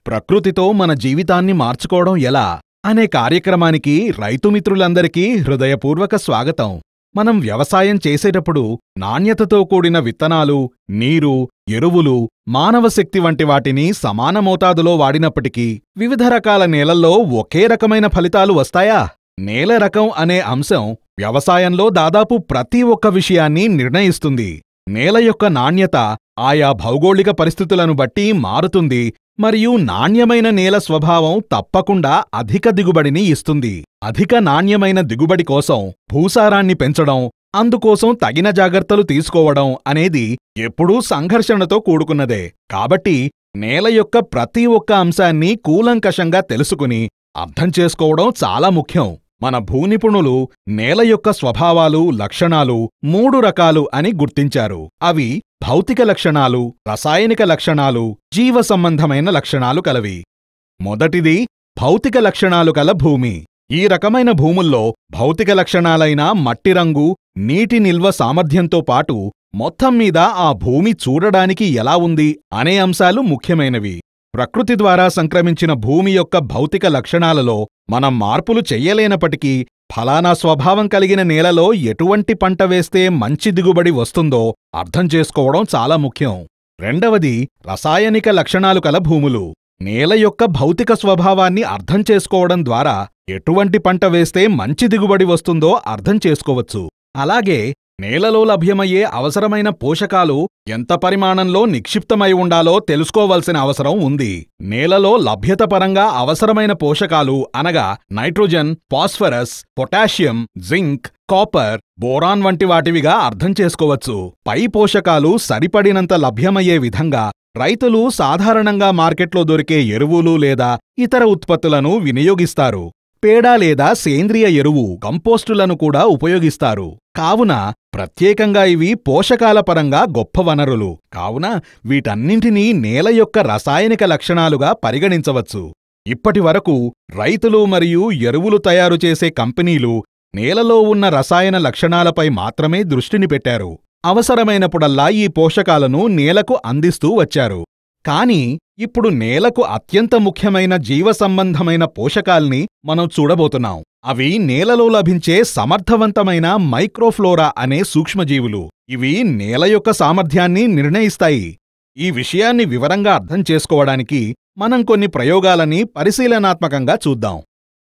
ప్రకృతితో మన జీవితాన్ని మార్చుకోవడం ఎలా అనే కార్యక్రమానికి రైతుమిత్రులందరికీ హృదయపూర్వక స్వాగతం. మనం వ్యవసాయం చేసేటప్పుడు నాణ్యతతో కూడిన విత్తనాలు, నీరు, ఎరువులు, మానవ శక్తి వంటి వాటిని సమాన మోతాదులో వాడినప్పటికీ వివిధ రకాల నేలల్లో ఒకే రకమైన ఫలితాలు వస్తాయా? నేల రకం అనే అంశం వ్యవసాయంలో దాదాపు ప్రతి ఒక్క విషయాన్ని నిర్ణయిస్తుంది. నేల యొక్క నాణ్యత ఆయా భౌగోళిక పరిస్థితులను బట్టి మారుతుంది మరియు నాణ్యమైన నేల స్వభావం తప్పకుండా అధిక దిగుబడిని ఇస్తుంది. అధిక నాణ్యమైన దిగుబడి కోసం భూసారాన్ని పెంచడం, అందుకోసం తగిన జాగ్రత్తలు తీసుకోవడం అనేది ఎప్పుడూ సంఘర్షణతో కూడుకున్నదే. కాబట్టి నేల యొక్క ప్రతి ఒక్క అంశాన్ని కూలంకషంగా తెలుసుకుని అర్థం చేసుకోవడం చాలా ముఖ్యం. మన భూనిపుణులు నేల యొక్క స్వభావాలు, లక్షణాలు 3 రకాలు అని గుర్తించారు. అవి భౌతిక లక్షణాలు, రసాయనిక లక్షణాలు, జీవ సంబంధమైన లక్షణాలు కలవి. మొదటిది భౌతిక లక్షణాలు కల భూమి. ఈ రకమైన భూముల్లో భౌతిక లక్షణాలైన మట్టి రంగు, నీటి నిల్వ సామర్థ్యంతో పాటు మొత్తం మీద ఆ భూమి చూడడానికి ఎలా ఉంది అనే అంశాలు ముఖ్యమైనవి. ప్రకృతి ద్వారా సంక్రమించిన భూమి యొక్క భౌతిక లక్షణాలలో మనం మార్పులు చెయ్యలేనప్పటికీ ఫలానా స్వభావం కలిగిన నేలలో ఎటువంటి పంట వేస్తే మంచి దిగుబడి వస్తుందో అర్థం చేసుకోవడం చాలా ముఖ్యం. రెండవది రసాయనిక లక్షణాలు కల భూములు. నేల యొక్క భౌతిక స్వభావాన్ని అర్థం చేసుకోవడం ద్వారా ఎటువంటి పంట వేస్తే మంచి దిగుబడి వస్తుందో అర్థం చేసుకోవచ్చు. అలాగే నేలలో లభ్యమయ్యే అవసరమైన పోషకాలు ఎంత పరిమాణంలో నిక్షిప్తమై ఉండాలో తెలుసుకోవలసిన అవసరం ఉంది. నేలలో లభ్యత పరంగా అవసరమైన పోషకాలు అనగా nitrogen, phosphorus, potassium, zinc, copper, boron వంటి వాటివిగా అర్థం చేసుకోవచ్చు. పై పోషకాలు సరిపడినంత లభ్యమయ్యే విధంగా రైతులు సాధారణంగా మార్కెట్లో దొరికే ఎరువులు లేదా ఇతర ఉత్పత్తులను వినియోగిస్తారు. పేడ లేదా సేంద్రియ ఎరువు, కంపోస్టులను కూడా ఉపయోగిస్తారు. కావున ప్రత్యేకంగా ఇవి పోషకాల పరంగా గొప్ప వనరులు. కావున వీటన్నింటినీ నేల యొక్క రసాయనిక లక్షణాలుగా పరిగణించవచ్చు. ఇప్పటివరకు రైతులు మరియు ఎరువులు తయారు చేసే కంపెనీలు నేలలో ఉన్న రసాయన లక్షణాలపై మాత్రమే దృష్టిని పెట్టారు. అవసరమైనప్పుడల్లా ఈ పోషకాలను నేలకు అందిస్తూ వచ్చారు. కానీ ఇప్పుడు నేలకు అత్యంత ముఖ్యమైన జీవ సంబంధమైన పోషకాల్ని మనం చూడబోతున్నాం. అవి నేలలో లభించే సమర్థవంతమైన మైక్రోఫ్లోరా అనే సూక్ష్మజీవులు. ఇవి నేల యొక్క సామర్థ్యాన్ని నిర్ణయిస్తాయి. ఈ విషయాన్ని వివరంగా అర్థం చేసుకోవడానికి మనం కొన్ని ప్రయోగాలని పరిశీలనాత్మకంగా చూద్దాం.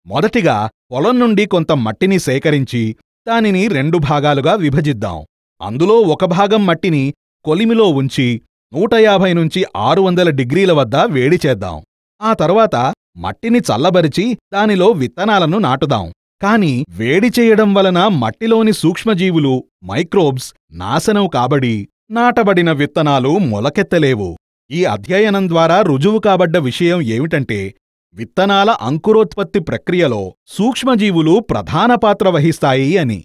మొదటిగా పొలం నుండి కొంత మట్టిని సేకరించి దానిని 2 భాగాలుగా విభజిద్దాం. అందులో ఒక భాగం మట్టిని కొలిమిలో ఉంచి 150 నుంచి 600 డిగ్రీల వద్ద వేడి చేద్దాం. ఆ తరువాత మట్టిని చల్లబరిచి దానిలో విత్తనాలను నాటుదాం. కాని వేడి చేయడం వలన మట్టిలోని సూక్ష్మజీవులు, మైక్రోబ్స్ నాశనం కాబడి నాటబడిన విత్తనాలు మొలకెత్తలేవు. ఈ అధ్యయనం ద్వారా రుజువు కాబడ్డ విషయం ఏమిటంటే విత్తనాల అంకురోత్పత్తి ప్రక్రియలో సూక్ష్మజీవులు ప్రధాన పాత్ర వహిస్తాయి అని.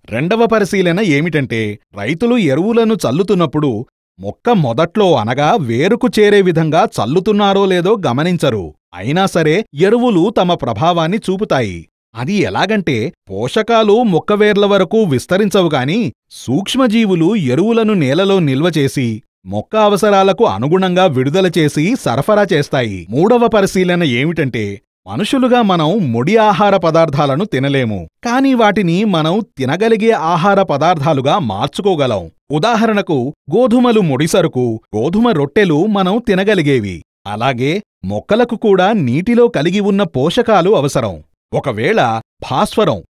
రెండవ పరిశీలన ఏమిటంటే రైతులు ఎరువులను చల్లుతున్నప్పుడు మొక్క మొదట్లో అనగా వేరుకు చేరే విధంగా చల్లుతున్నారో లేదో గమనించరు. అయినా సరే ఎరువులు తమ ప్రభావాన్ని చూపుతాయి. అది ఎలాగంటే పోషకాలు మొక్కవేర్ల వరకు విస్తరించవుగాని సూక్ష్మజీవులు ఎరువులను నేలలో నిల్వచేసి మొక్క అవసరాలకు అనుగుణంగా విడుదల చేసి సరఫరా చేస్తాయి. మూడవ పరిశీలన ఏమిటంటే మనుషులుగా మనం ముడి ఆహార పదార్థాలను తినలేము. కాని వాటిని మనం తినగలిగే ఆహార పదార్థాలుగా మార్చుకోగలం. ఉదాహరణకు గోధుమలు ముడిసరుకు, గోధుమ రొట్టెలు మనం తినగలిగేవి. అలాగే మొక్కలకు కూడా నీటిలో కలిగి ఉన్న పోషకాలు అవసరం. ఒకవేళ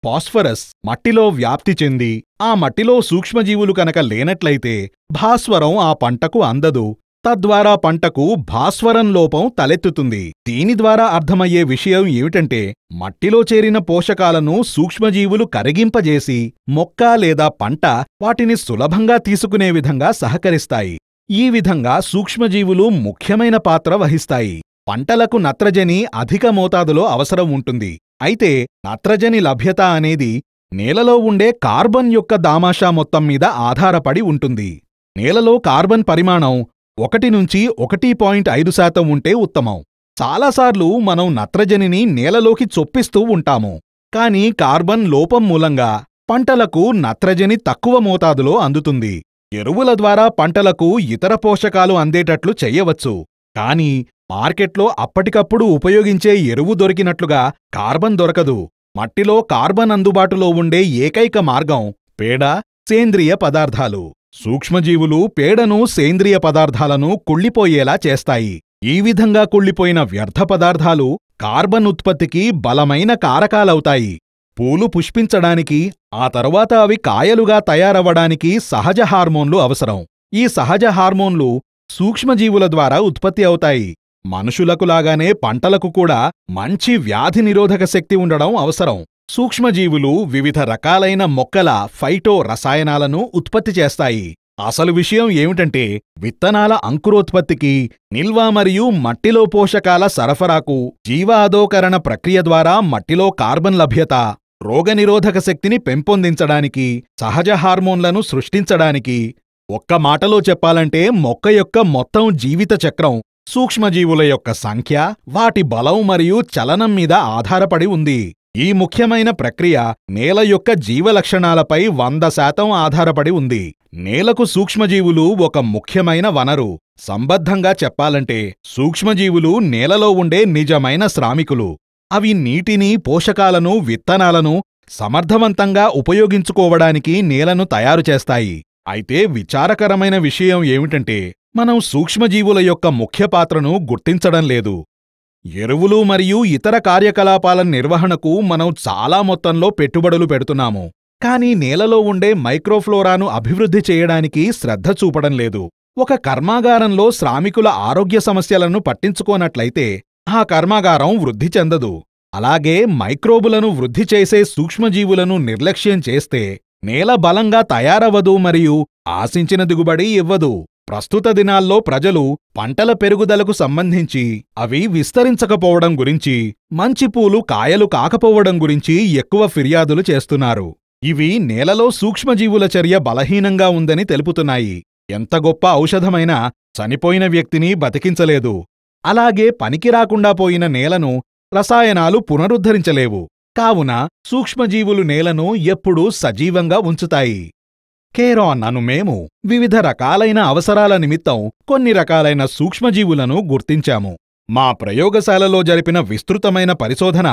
ఫాస్ఫరస్ మట్టిలో వ్యాప్తి చెంది ఆ మట్టిలో సూక్ష్మజీవులు కనుక లేనట్లయితే భాస్వరం ఆ పంటకు అందదు. తద్వారా పంటకు భాస్వరం లోపం తలెత్తుతుంది. దీని ద్వారా అర్థమయ్యే విషయం ఏమిటంటే మట్టిలో చేరిన పోషకాలను సూక్ష్మజీవులు కరిగింపజేసి మొక్క లేదా పంట వాటిని సులభంగా తీసుకునే విధంగా సహకరిస్తాయి. ఈ విధంగా సూక్ష్మజీవులు ముఖ్యమైన పాత్ర వహిస్తాయి. పంటలకు నత్రజని అధిక మోతాదులో అవసరం ఉంటుంది. అయితే నత్రజని లభ్యత అనేది నేలలో ఉండే కార్బన్ యొక్క దామాషా మొత్తం మీద ఆధారపడి ఉంటుంది. నేలలో కార్బన్ పరిమాణం 1 నుంచి 1.5% ఉంటే ఉత్తమం. చాలాసార్లు మనం నత్రజనిని నేలలోకి చొప్పిస్తూ ఉంటాము. కాని కార్బన్ లోపం మూలంగా పంటలకు నత్రజని తక్కువ మోతాదులో అందుతుంది. ఎరువుల ద్వారా పంటలకు ఇతర పోషకాలు అందేటట్లు చెయ్యవచ్చు. కాని మార్కెట్లో అప్పటికప్పుడు ఉపయోగించే ఎరువు దొరికినట్లుగా కార్బన్ దొరకదు. మట్టిలో కార్బన్ అందుబాటులో ఉండే ఏకైక మార్గం పేడ, సేంద్రియ పదార్థాలు. సూక్ష్మజీవులు పేడను, సేంద్రియ పదార్థాలను కుళ్ళిపోయేలా చేస్తాయి. ఈ విధంగా కుళ్ళిపోయిన వ్యర్థ పదార్థాలు కార్బన్ ఉత్పత్తికి బలమైన కారకాలవుతాయి. పూలు పుష్పించడానికి, ఆ తరువాత అవి కాయలుగా తయారవ్వడానికి సహజ హార్మోన్లు అవసరం. ఈ సహజ హార్మోన్లు సూక్ష్మజీవుల ద్వారా ఉత్పత్తి అవుతాయి. మనుషులకు లాగానే పంటలకు కూడా మంచి వ్యాధి నిరోధక శక్తి ఉండడం అవసరం. సూక్ష్మజీవులు వివిధ రకాలైన మొక్కల ఫైటో రసాయనాలను ఉత్పత్తి చేస్తాయి. అసలు విషయం ఏమిటంటే, విత్తనాల అంకురోత్పత్తికి, నిల్వ మరియు మట్టిలో పోషకాల సరఫరాకు, జీవ అధోకరణ ప్రక్రియ ద్వారా మట్టిలో కార్బన్ లభ్యత, రోగనిరోధక శక్తిని పెంపొందించడానికి, సహజ హార్మోన్లను సృష్టించడానికి, ఒక్క మాటలో చెప్పాలంటే మొక్క యొక్క మొత్తం జీవిత చక్రం సూక్ష్మజీవుల యొక్క సంఖ్య, వాటి బలం మరియు చలనం మీద ఆధారపడి ఉంది. ఈ ముఖ్యమైన ప్రక్రియ నేల యొక్క జీవలక్షణాలపై 100% ఆధారపడి ఉంది. నేలకు సూక్ష్మజీవులు ఒక ముఖ్యమైన వనరు. సంబద్ధంగా చెప్పాలంటే సూక్ష్మజీవులు నేలలో ఉండే నిజమైన శ్రామికులు. అవి నీటిని, పోషకాలను, విత్తనాలను సమర్థవంతంగా ఉపయోగించుకోవడానికి నేలను తయారుచేస్తాయి. అయితే విచారకరమైన విషయం ఏమిటంటే, మనం సూక్ష్మజీవుల యొక్క ముఖ్య పాత్రను గుర్తించడం లేదు. ఎరువులు మరియు ఇతర కార్యకలాపాల నిర్వహణకు మనం చాలా మొత్తంలో పెట్టుబడులు పెడుతున్నాము. కానీ నేలలో ఉండే మైక్రోఫ్లోరాను అభివృద్ధి చేయడానికి శ్రద్ధ చూపడం లేదు. ఒక కర్మాగారంలో శ్రామికుల ఆరోగ్య సమస్యలను పట్టించుకోనట్లయితే ఆ కర్మాగారం వృద్ధి చెందదు. అలాగే మైక్రోబులను వృద్ధి చేసే సూక్ష్మజీవులను నిర్లక్ష్యం చేస్తే నేల బలంగా తయారవ్వదు మరియు ఆశించిన దిగుబడి ఇవ్వదు. ప్రస్తుత దినాల్లో ప్రజలు పంటల పెరుగుదలకు సంబంధించి, అవి విస్తరించకపోవడం గురించి, మంచి పూలు కాయలు కాకపోవడం గురించి ఎక్కువ ఫిర్యాదులు చేస్తున్నారు. ఇవి నేలలో సూక్ష్మజీవుల చర్య బలహీనంగా ఉందని తెలుపుతున్నాయి. ఎంత గొప్ప ఔషధమైనా చనిపోయిన వ్యక్తిని బతికించలేదు. అలాగే పనికిరాకుండా పోయిన నేలను రసాయనాలు పునరుద్ధరించలేవు. కావున సూక్ష్మజీవులు నేలను ఎప్పుడూ సజీవంగా ఉంచుతాయి. కేరాన్ అను మేము వివిధ రకాలైన అవసరాల నిమిత్తం కొన్ని రకాలైన సూక్ష్మజీవులను గుర్తించాము. మా ప్రయోగశాలలో జరిపిన విస్తృతమైన పరిశోధన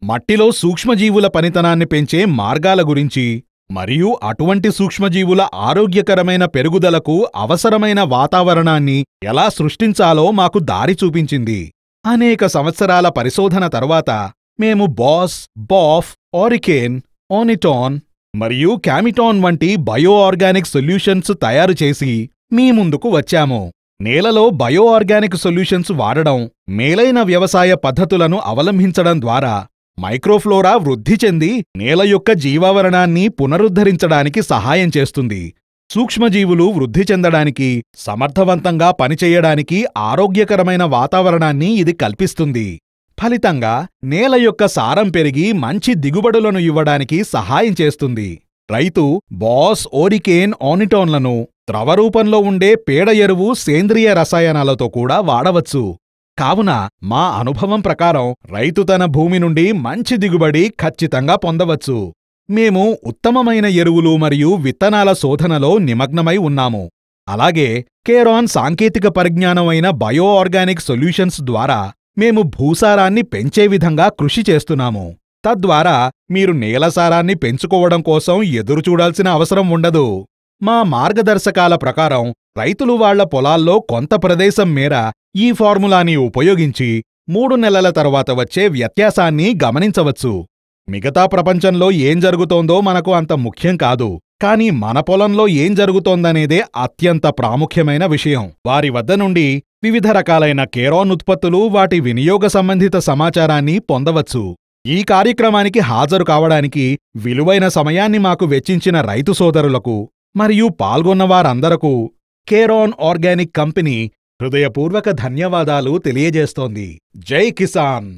మట్టిలో సూక్ష్మజీవుల పనితనాన్ని పెంచే మార్గాల గురించి మరియు అటువంటి సూక్ష్మజీవుల ఆరోగ్యకరమైన పెరుగుదలకు అవసరమైన వాతావరణాన్ని ఎలా సృష్టించాలో మాకు దారి చూపించింది. అనేక సంవత్సరాల పరిశోధన తరువాత మేము బాస్, బాఫ్, ఆరికేన్, ఓనిటాన్ మరియు క్యామిటాన్ వంటి బయో ఆర్గానిక్ సొల్యూషన్స్ తయారుచేసి మీ ముందుకు వచ్చాము. నేలలో బయో ఆర్గానిక్ సొల్యూషన్స్ వాడడం, మేలైన వ్యవసాయ పద్ధతులను అవలంబించడం ద్వారా మైక్రోఫ్లోరా వృద్ధి చెంది నేల యొక్క జీవావరణాన్ని పునరుద్ధరించడానికి సహాయం చేస్తుంది. సూక్ష్మజీవులు వృద్ధి చెందడానికి, సమర్థవంతంగా పనిచేయడానికి ఆరోగ్యకరమైన వాతావరణాన్ని ఇది కల్పిస్తుంది. ఫలితంగా నేల యొక్క సారం పెరిగి మంచి దిగుబడులను ఇవ్వడానికి సహాయం చేస్తుంది. రైతు బాస్, ఓరికేన్, ఆనిటాన్లను ద్రవరూపంలో ఉండే పేడ ఎరువు, సేంద్రియ రసాయనాలతో కూడా వాడవచ్చు. కావున మా అనుభవం ప్రకారం రైతు తన భూమి నుండి మంచి దిగుబడి ఖచ్చితంగా పొందవచ్చు. మేము ఉత్తమమైన ఎరువులు మరియు విత్తనాల శోధనలో నిమగ్నమై ఉన్నాము. అలాగే కేరాన్ సాంకేతిక పరిజ్ఞానం అయిన బయో ఆర్గానిక్ సొల్యూషన్స్ ద్వారా మేము భూసారాన్ని పెంచే విధంగా కృషి చేస్తున్నాము. తద్వారా మీరు నేల సారాన్ని పెంచుకోవడం కోసం ఎదురుచూడాల్సిన అవసరం ఉండదు. మా మార్గదర్శకాల ప్రకారం రైతులు వాళ్ల పొలాల్లో కొంత ప్రదేశం మేర ఈ ఫార్ములాని ఉపయోగించి 3 నెలల తరువాత వచ్చే వ్యత్యాసాన్ని గమనించవచ్చు. మిగతా ప్రపంచంలో ఏం జరుగుతోందో మనకు అంత ముఖ్యం కాదు. కానీ మన పొలంలో ఏం జరుగుతోందనేదే అత్యంత ప్రాముఖ్యమైన విషయం. వారి వద్ద నుండి వివిధ రకాలైన కేరాన్ ఉత్పత్తులు, వాటి వినియోగ సంబంధిత సమాచారాన్ని పొందవచ్చు. ఈ కార్యక్రమానికి హాజరు కావడానికి విలువైన సమయాన్ని మాకు వెచ్చించిన రైతు సోదరులకు మరియు పాల్గొన్నవారందరకు కేరాన్ ఆర్గానిక్ కంపెనీ హృదయపూర్వక ధన్యవాదాలు తెలియజేస్తోంది. జై కిసాన్.